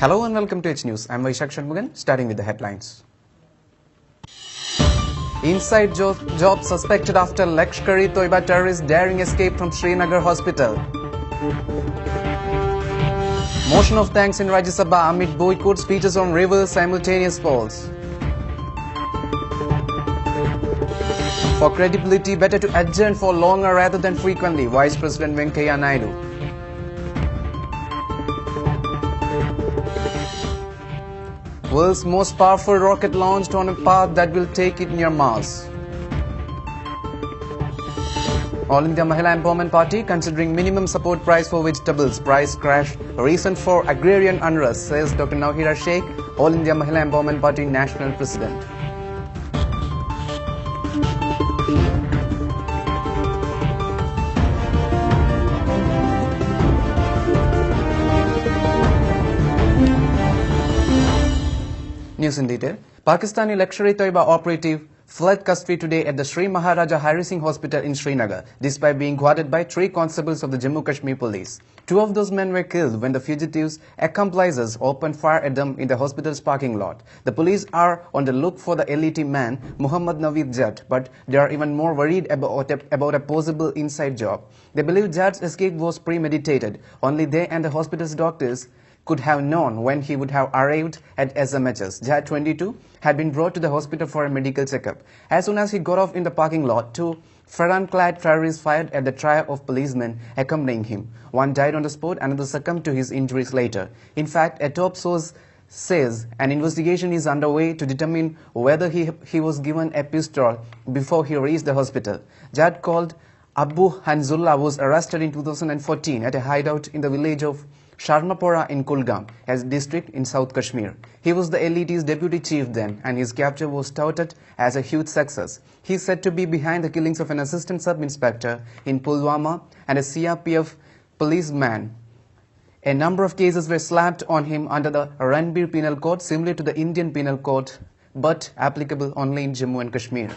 Hello and welcome to H News. I'm Vaishak Shanmugan, starting with the headlines. Inside job suspected after Lashkar-e-Toiba terrorist daring escape from Srinagar hospital. Motion of thanks in Rajya Sabha amid boycott speeches on reverse simultaneous polls. For credibility, better to adjourn for longer rather than frequently, Vice President Venkaiah Naidu. World's most powerful rocket launched on a path that will take it near Mars. All India Mahila Empowerment Party considering minimum support price for vegetables. Price crash reason for agrarian unrest, says Dr. Nauhira Sheikh, All India Mahila Empowerment Party National President. News in detail. Pakistani Lashkar-e-Toiba operative fled custody today at the Sri Maharaja Hari Singh Hospital in Srinagar, despite being guarded by 3 constables of the Jammu Kashmir police. 2 of those men were killed when the fugitives' accomplices opened fire at them in the hospital's parking lot. The police are on the look for the LET man, Muhammad Naveed Jatt, but they are even more worried about a possible inside job. They believe Jatt's escape was premeditated. Only they and the hospital's doctors could have known when he would have arrived at SMHS. Jatt, 22, had been brought to the hospital for a medical checkup. As soon as he got off in the parking lot, 2 Farhan-clad terrorists fired at the trio of policemen accompanying him. One died on the spot, another succumbed to his injuries later. In fact, a top source says an investigation is underway to determine whether he was given a pistol before he reached the hospital. Jatt, called Abu Hanzullah, was arrested in 2014 at a hideout in the village of Sharmapora in Kulgam, a district in South Kashmir. He was the LET's deputy chief then, and his capture was touted as a huge success. He is said to be behind the killings of an assistant sub-inspector in Pulwama and a CRPF policeman. A number of cases were slapped on him under the Ranbir Penal Code, similar to the Indian Penal Code, but applicable only in Jammu and Kashmir.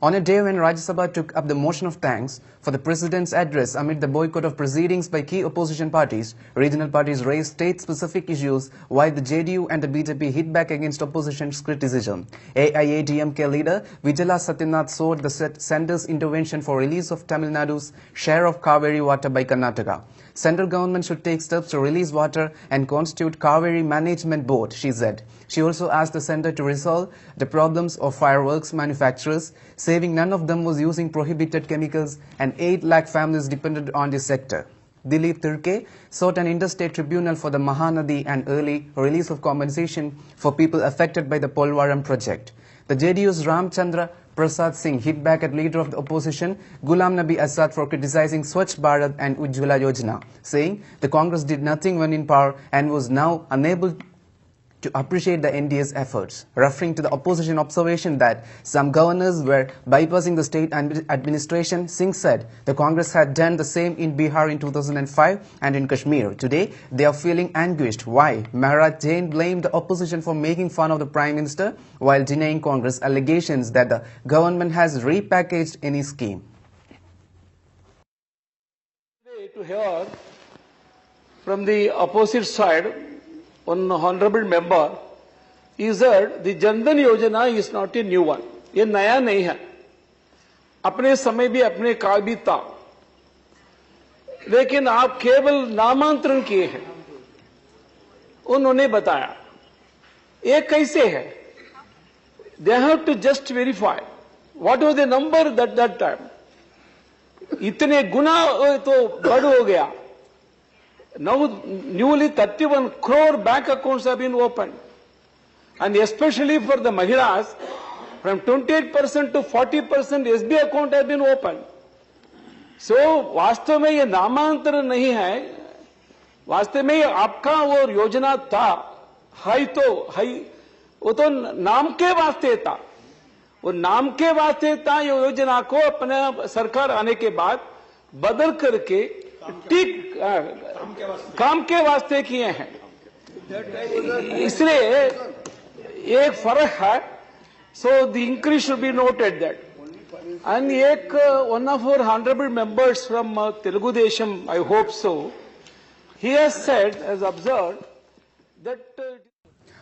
On a day when Rajya Sabha took up the motion of thanks for the President's address amid the boycott of proceedings by key opposition parties, regional parties raised state-specific issues while the JDU and the BJP hit back against opposition's criticism. AIADMK leader Vijala Satyanath sought the centre's intervention for release of Tamil Nadu's share of Kaveri water by Karnataka. Central government should take steps to release water and constitute Kaveri Management Board, she said. She also asked the centre to resolve the problems of fireworks manufacturers, saving none of them was using prohibited chemicals and 8 lakh families depended on this sector. Dilip Tirke sought an interstate tribunal for the Mahanadi and early release of compensation for people affected by the Polvaram project. The JDU's Ramchandra Prasad Singh hit back at leader of the opposition, Ghulam Nabi Azad, for criticizing Swachh Bharat and Ujjwala Yojana, saying the Congress did nothing when in power and was now unable to appreciate the NDA's efforts. Referring to the opposition observation that some governors were bypassing the state administration, Singh said the Congress had done the same in Bihar in 2005 and in Kashmir. Today, they are feeling anguished. Why? Maharaj Jain blamed the opposition for making fun of the Prime Minister while denying Congress allegations that the government has repackaged any scheme. To hear from the opposite side, one honorable member, is that the Jan Dhan Yojana is not a new one. ये नया नहीं है. अपने समय भी अपने काल भी था. लेकिन आप केवल नामांतरण किए हैं. उन्होंने बताया. ये कैसे है? They have to just verify. What was the number at that time? इतने गुना तो बढ़ हो गया. Now, newly 31 crore bank accounts have been opened. And especially for the Mahilas, from 28% to 40% SB account have been opened. So, वास्तव में ये नामांतरण नहीं है. वास्तव में आपका वो योजना था, वो तो नाम के वास्ते था. वो नाम के वास्ते था. ये योजना को अपने सरकार आने के बाद बदल करके ठीक काम के वास्ते किए हैं. इसलिए एक फर्क है. So the increase should be noted that. And one of our honorable members from Telugu Desam, I hope so, he has said, has observed, that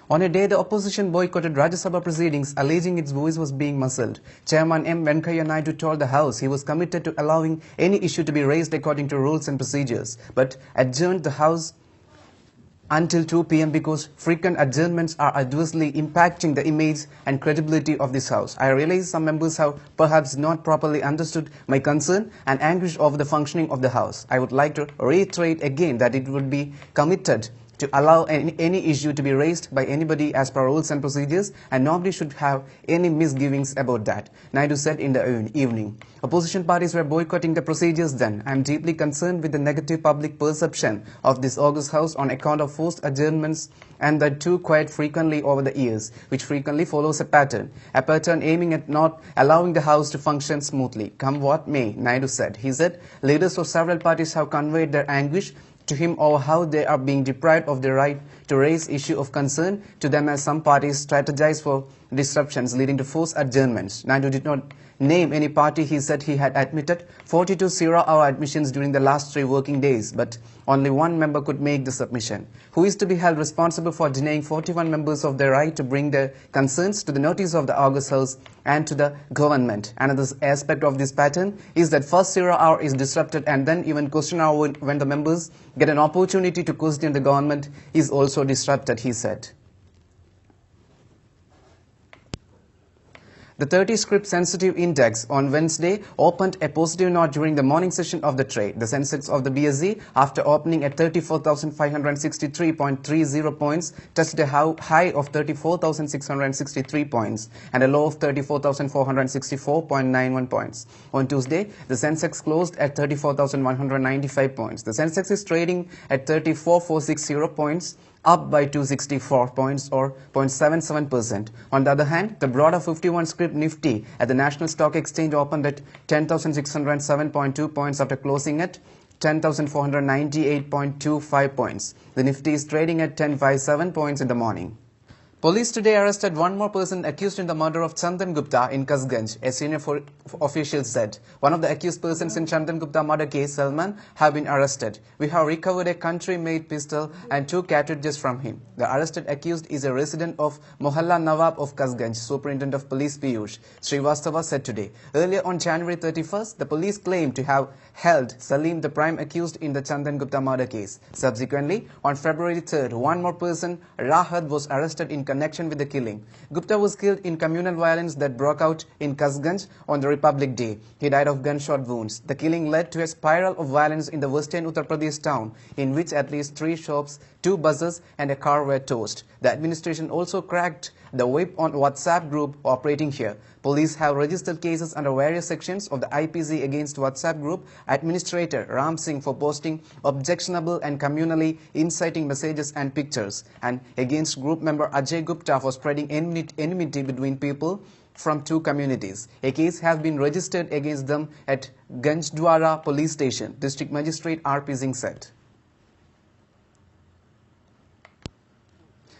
On a day, the opposition boycotted Rajya Sabha proceedings, alleging its voice was being muzzled. Chairman M. Venkaiah Naidu told the House he was committed to allowing any issue to be raised according to rules and procedures, but adjourned the House until 2 p.m. because frequent adjournments are adversely impacting the image and credibility of this House. I realize some members have perhaps not properly understood my concern and anguish over the functioning of the House. I would like to reiterate again that it would be committed to allow any issue to be raised by anybody as per rules and procedures, and nobody should have any misgivings about that, Naidu said in the evening. Opposition parties were boycotting the procedures then. I am deeply concerned with the negative public perception of this August House on account of forced adjournments and that too quite frequently over the years, which frequently follows a pattern aiming at not allowing the House to function smoothly. Come what may, Naidu said. He said leaders of several parties have conveyed their anguish to him over how they are being deprived of the right to raise issue of concern to them as some parties strategize for disruptions leading to forced adjournments. Naidu did not name any party. He said he had admitted 42 zero-hour admissions during the last 3 working days, but only one member could make the submission. Who is to be held responsible for denying 41 members of their right to bring their concerns to the notice of the August House and to the government? Another aspect of this pattern is that first 0 hour is disrupted and then even question hour when the members get an opportunity to question the government is also disrupted, he said. The 30 script sensitive index on Wednesday opened a positive note during the morning session of the trade. The Sensex of the BSE, after opening at 34,563.30 points, touched a high of 34,663 points and a low of 34,464.91 points. On Tuesday, the Sensex closed at 34,195 points. The Sensex is trading at 34,460 points, up by 264 points or 0.77%. On the other hand, the broader 51 script Nifty at the National Stock Exchange opened at 10,607.2 points after closing at 10,498.25 points. The Nifty is trading at 1057 points in the morning. Police today arrested one more person accused in the murder of Chandan Gupta in Kasganj, a senior official said. One of the accused persons in Chandan Gupta murder case, Salman, have been arrested. We have recovered a country-made pistol and 2 cartridges from him. The arrested accused is a resident of Mohalla Nawab of Kasganj, Superintendent of Police Piyush Srivastava said today. Earlier on January 31st, the police claimed to have held Salim, the prime accused in the Chandan Gupta murder case. Subsequently, on February 3rd, one more person, Rahat, was arrested in connection with the killing. Gupta was killed in communal violence that broke out in Kasganj on the Republic Day. He died of gunshot wounds. The killing led to a spiral of violence in the western Uttar Pradesh town, in which at least 3 shops, 2 buses and a car were tossed. The administration also cracked the whip on WhatsApp group operating here. Police have registered cases under various sections of the IPC against WhatsApp group administrator Ram Singh for posting objectionable and communally inciting messages and pictures, and against group member Ajay Gupta for spreading enmity between people from 2 communities. A case has been registered against them at Ganjdwara police station, District Magistrate R.P. Singh said.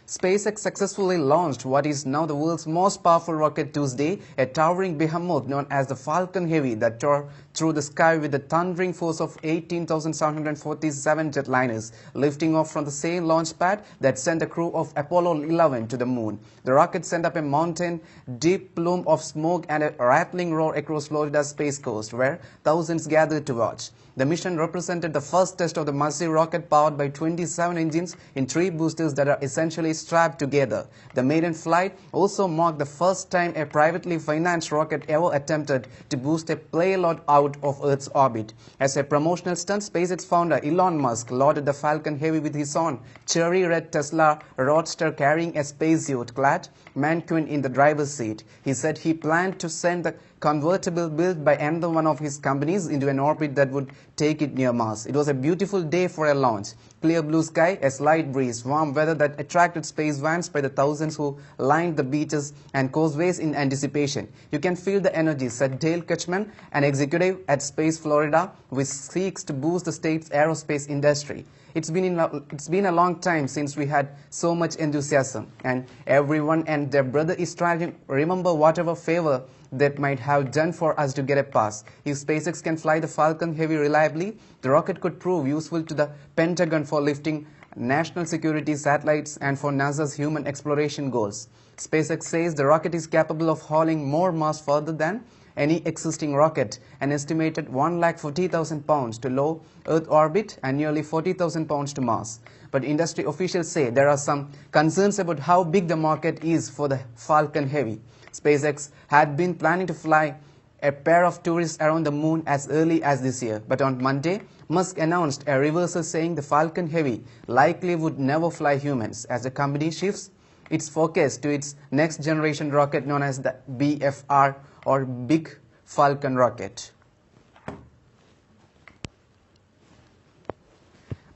SpaceX successfully launched what is now the world's most powerful rocket Tuesday, a towering behemoth known as the Falcon Heavy that tore through the sky with the thundering force of 18,747 jetliners, lifting off from the same launch pad that sent a crew of Apollo 11 to the moon. The rocket sent up a mountain deep plume of smoke and a rattling roar across Florida's space coast, where thousands gathered to watch. The mission represented the first test of the massive rocket powered by 27 engines in 3 boosters that are essentially strapped together. The maiden flight also marked the first time a privately financed rocket ever attempted to boost a payload out of Earth's orbit. As a promotional stunt, SpaceX founder Elon Musk loaded the Falcon Heavy with his own cherry red Tesla Roadster carrying a spacesuit-clad mannequin in the driver's seat. He said he planned to send the convertible built by another one of his companies into an orbit that would take it near Mars. It was a beautiful day for a launch. Clear blue sky, a slight breeze, warm weather that attracted space vans by the thousands who lined the beaches and causeways in anticipation. You can feel the energy, said Dale Kutchman, an executive at Space Florida, which seeks to boost the state's aerospace industry. It's been a long time since we had so much enthusiasm, and everyone and their brother is trying to remember whatever favor that might have done for us to get a pass. If SpaceX can fly the Falcon Heavy reliably, the rocket could prove useful to the Pentagon for lifting national security satellites and for NASA's human exploration goals. SpaceX says the rocket is capable of hauling more mass further than any existing rocket, an estimated 140,000 pounds to low Earth orbit and nearly 40,000 pounds to Mars. But industry officials say there are some concerns about how big the market is for the Falcon Heavy. SpaceX had been planning to fly a pair of tourists around the moon as early as this year. But on Monday, Musk announced a reversal saying the Falcon Heavy likely would never fly humans as the company shifts its focus to its next generation rocket known as the BFR or Big Falcon rocket.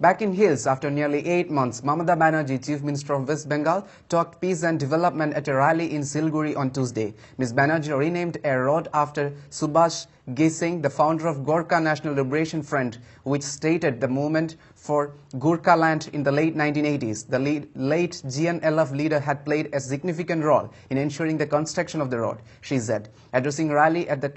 Back in hills, after nearly 8 months, Mamata Banerjee, Chief Minister of West Bengal, talked peace and development at a rally in Siliguri on Tuesday. Ms. Banerjee renamed a road after Subhash Ghai, the founder of Gorkha National Liberation Front, which started the movement for Gorkha land in the late 1980s. The late GNLF leader had played a significant role in ensuring the construction of the road, she said. Addressing a rally at the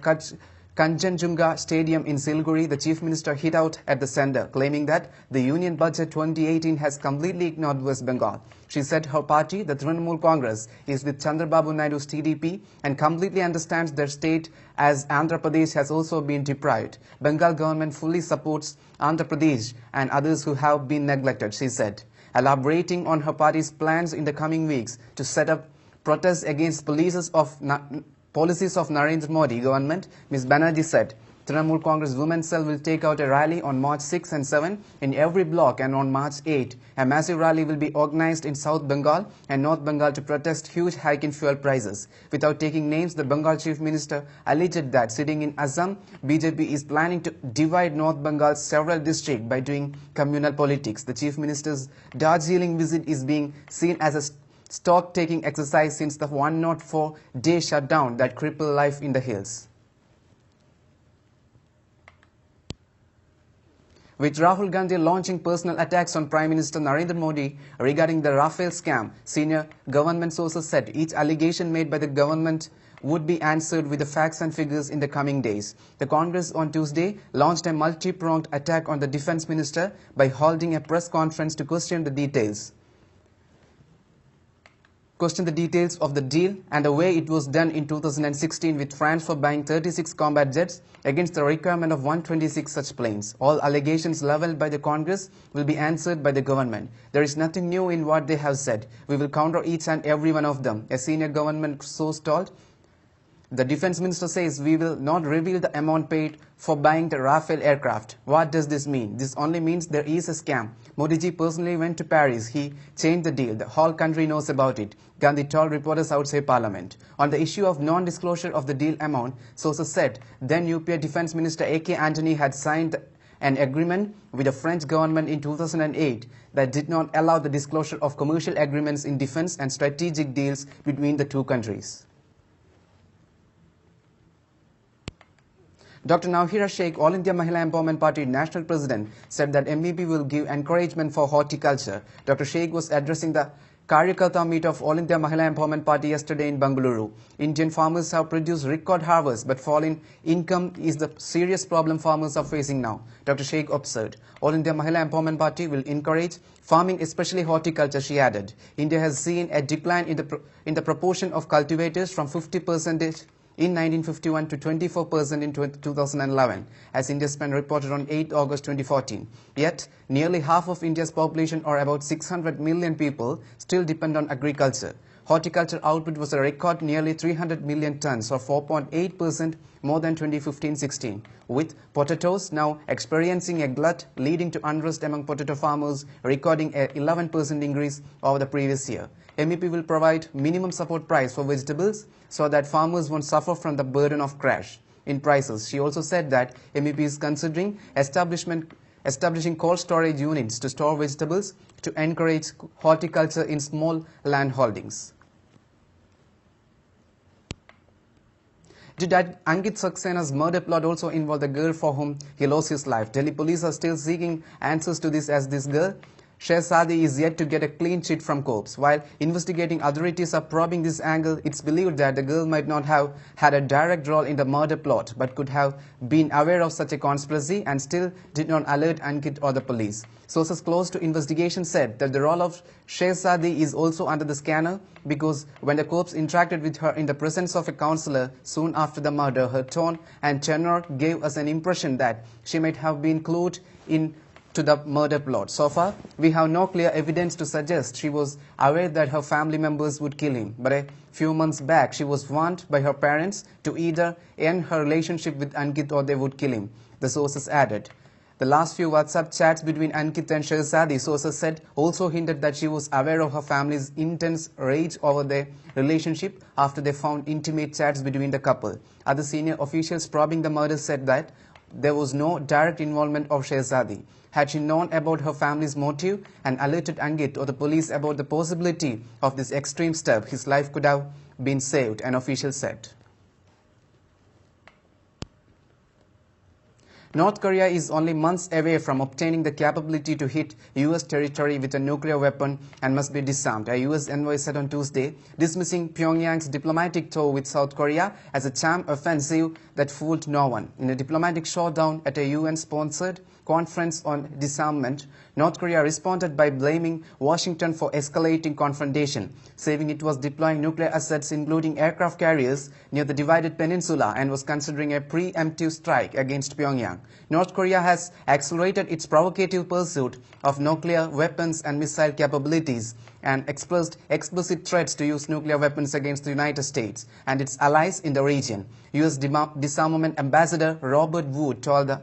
Kanchenjunga Stadium in Siliguri, the Chief Minister hit out at the centre, claiming that the Union Budget 2018 has completely ignored West Bengal. She said her party, the Trinamool Congress, is with Chandrababu Naidu's TDP and completely understands their state as Andhra Pradesh has also been deprived. Bengal government fully supports Andhra Pradesh and others who have been neglected, she said. Elaborating on her party's plans in the coming weeks to set up protests against policies of Narendra Modi government, Ms. Banerjee said, Trinamool Congress Women's Cell will take out a rally on March 6 and 7 in every block, and on March 8, a massive rally will be organized in South Bengal and North Bengal to protest huge hike in fuel prices. Without taking names, the Bengal Chief Minister alleged that sitting in Assam, BJP is planning to divide North Bengal's several districts by doing communal politics. The Chief Minister's Darjeeling visit is being seen as a stock-taking exercise since the 104-day shutdown that crippled life in the hills. With Rahul Gandhi launching personal attacks on Prime Minister Narendra Modi regarding the Rafale scam, senior government sources said each allegation made by the government would be answered with the facts and figures in the coming days. The Congress on Tuesday launched a multi-pronged attack on the Defence Minister by holding a press conference to question the details of the deal and the way it was done in 2016 with France for buying 36 combat jets against the requirement of 126 such planes. All allegations leveled by the Congress will be answered by the government. There is nothing new in what they have said. We will counter each and every one of them, a senior government source told. The Defence Minister says we will not reveal the amount paid for buying the Rafale aircraft. What does this mean? This only means there is a scam. Modi ji personally went to Paris. He changed the deal. The whole country knows about it, Gandhi told reporters outside Parliament. On the issue of non-disclosure of the deal amount, sources said then UPA Defence Minister A.K. Antony had signed an agreement with the French government in 2008 that did not allow the disclosure of commercial agreements in defence and strategic deals between the two countries. Dr. Nawhira Sheikh, All India Mahila Empowerment Party National President, said that MEP will give encouragement for horticulture. Dr. Sheikh was addressing the Karyakarta meet of All India Mahila Empowerment Party yesterday in Bengaluru. Indian farmers have produced record harvests, but fall in income is the serious problem farmers are facing now. Dr. Sheikh observed. All India Mahila Empowerment Party will encourage farming, especially horticulture, she added. India has seen a decline in the proportion of cultivators from 50% in 1951 to 24% in 2011, as Indiaspan reported on 8 August 2014. Yet, nearly half of India's population, or about 600 million people, still depend on agriculture. Horticulture output was a record nearly 300 million tons, or 4.8% more than 2015-16, with potatoes now experiencing a glut leading to unrest among potato farmers, recording an 11% increase over the previous year. MEP will provide minimum support price for vegetables so that farmers won't suffer from the burden of crash in prices. She also said that MEP is considering establishing cold storage units to store vegetables to encourage horticulture in small land holdings. Did Ankit Saksena's murder plot also involve the girl for whom he lost his life? Delhi police are still seeking answers to this, as this girl, Shehzadi is yet to get a clean sheet from corpse. While investigating authorities are probing this angle, it's believed that the girl might not have had a direct role in the murder plot, but could have been aware of such a conspiracy and still did not alert Ankit or the police. Sources close to investigation said that the role of Shehzadi is also under the scanner because when the corpse interacted with her in the presence of a counselor soon after the murder, her tone and tenor gave us an impression that she might have been clued in to the murder plot. So far, we have no clear evidence to suggest she was aware that her family members would kill him. But a few months back, she was warned by her parents to either end her relationship with Ankit or they would kill him, the sources added. The last few WhatsApp chats between Ankit and Shehzadi, sources said, also hinted that she was aware of her family's intense rage over their relationship after they found intimate chats between the couple. Other senior officials probing the murder said that there was no direct involvement of Shehzadi. Had she known about her family's motive and alerted Ankit or the police about the possibility of this extreme step, his life could have been saved, an official said. North Korea is only months away from obtaining the capability to hit U.S. territory with a nuclear weapon and must be disarmed, a U.S. envoy said on Tuesday, dismissing Pyongyang's diplomatic tour with South Korea as a sham offensive that fooled no one. In a diplomatic showdown at a UN-sponsored conference on disarmament, North Korea responded by blaming Washington for escalating confrontation, saying it was deploying nuclear assets including aircraft carriers near the divided peninsula and was considering a preemptive strike against Pyongyang. North Korea has accelerated its provocative pursuit of nuclear weapons and missile capabilities and expressed explicit threats to use nuclear weapons against the United States and its allies in the region. U.S. Disarmament Ambassador Robert Wood told the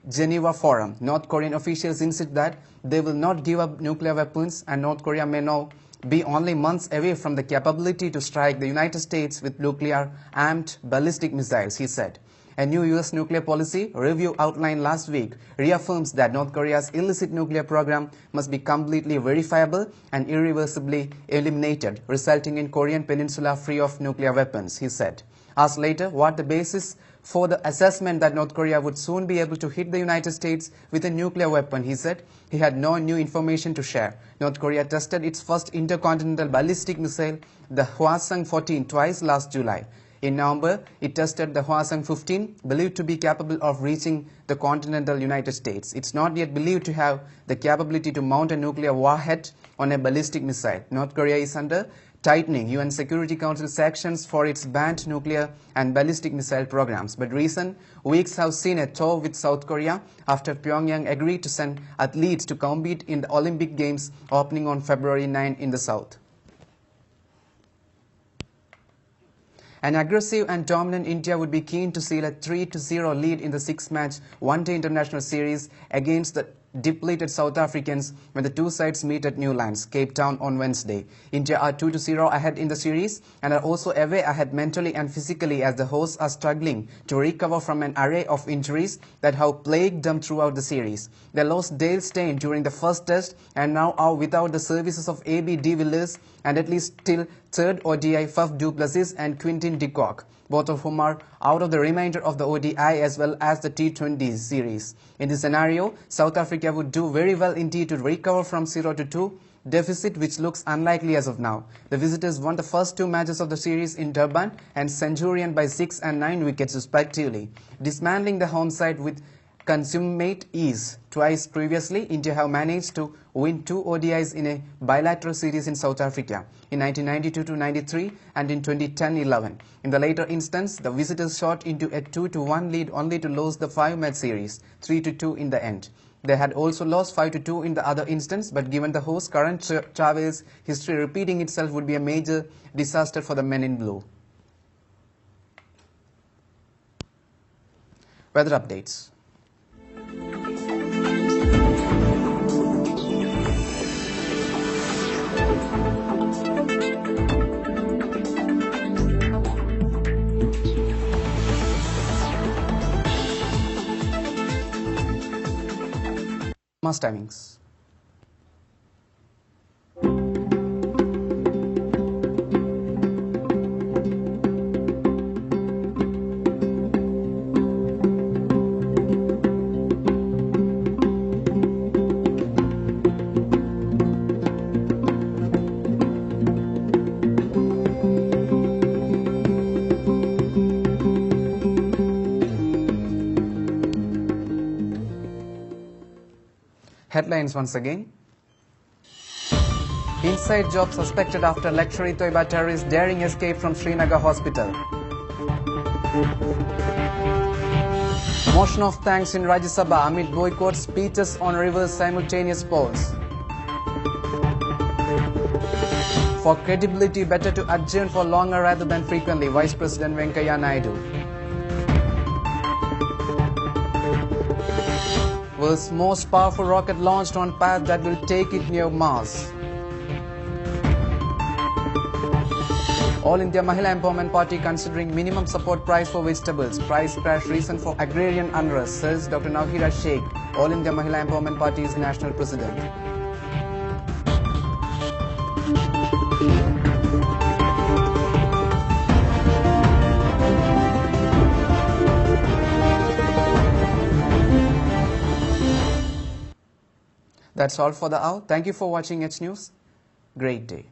Geneva Forum. North Korean officials insist that they will not give up nuclear weapons and North Korea may now be only months away from the capability to strike the United States with nuclear-armed ballistic missiles, he said. A new U.S. nuclear policy review outlined last week reaffirms that North Korea's illicit nuclear program must be completely verifiable and irreversibly eliminated, resulting in Korean peninsula free of nuclear weapons, he said. Asked later what the basis for the assessment that North Korea would soon be able to hit the United States with a nuclear weapon, he said he had no new information to share. North Korea tested its first intercontinental ballistic missile, the Hwasong-14, twice last July. In November, it tested the Hwasong-15, believed to be capable of reaching the continental United States. It's not yet believed to have the capability to mount a nuclear warhead on a ballistic missile. North Korea is under tightening UN Security Council sanctions for its banned nuclear and ballistic missile programs. But recent weeks have seen a tour with South Korea after Pyongyang agreed to send athletes to compete in the Olympic Games opening on February 9 in the South. An aggressive and dominant India would be keen to seal a 3-0 lead in the six-match one-day international series against the depleted South Africans when the two sides meet at Newlands, Cape Town on Wednesday. India are 2-0 ahead in the series and are also away ahead mentally and physically as the hosts are struggling to recover from an array of injuries that have plagued them throughout the series. They lost Dale Steyn during the first test and now are without the services of A.B. de Villiers and at least till third ODI Faf du Plessis and Quintin de Kock, both of whom are out of the remainder of the ODI as well as the T20 series. In this scenario, South Africa would do very well indeed to recover from 0-2 deficit, which looks unlikely as of now. The visitors won the first two matches of the series in Durban and Centurion by 6 and 9 wickets respectively, dismantling the home side with consummate ease. Twice previously, India have managed to win two ODIs in a bilateral series in South Africa, in 1992-93 and in 2010-11. In the later instance, the visitors shot into a 2-1 lead only to lose the five-match series, 3-2 in the end. They had also lost 5-2 in the other instance, but given the host's current travels, history repeating itself would be a major disaster for the men in blue. Weather updates. Mass timings. Headlines once again. Inside job suspected after Lashkar-e-Toiba terrorist daring escape from Srinagar hospital. Motion of thanks in Rajya Sabha amid boycott speeches on reverse simultaneous polls. For credibility, better to adjourn for longer rather than frequently, Vice President Venkaiah Naidu. World's most powerful rocket launched on path that will take it near Mars. All India Mahila Empowerment Party considering minimum support price for vegetables. Price crash reason for agrarian unrest, says Dr. Nawhira Sheikh, All India Mahila Empowerment Party's national president. That's all for the hour. Thank you for watching H News. Great day.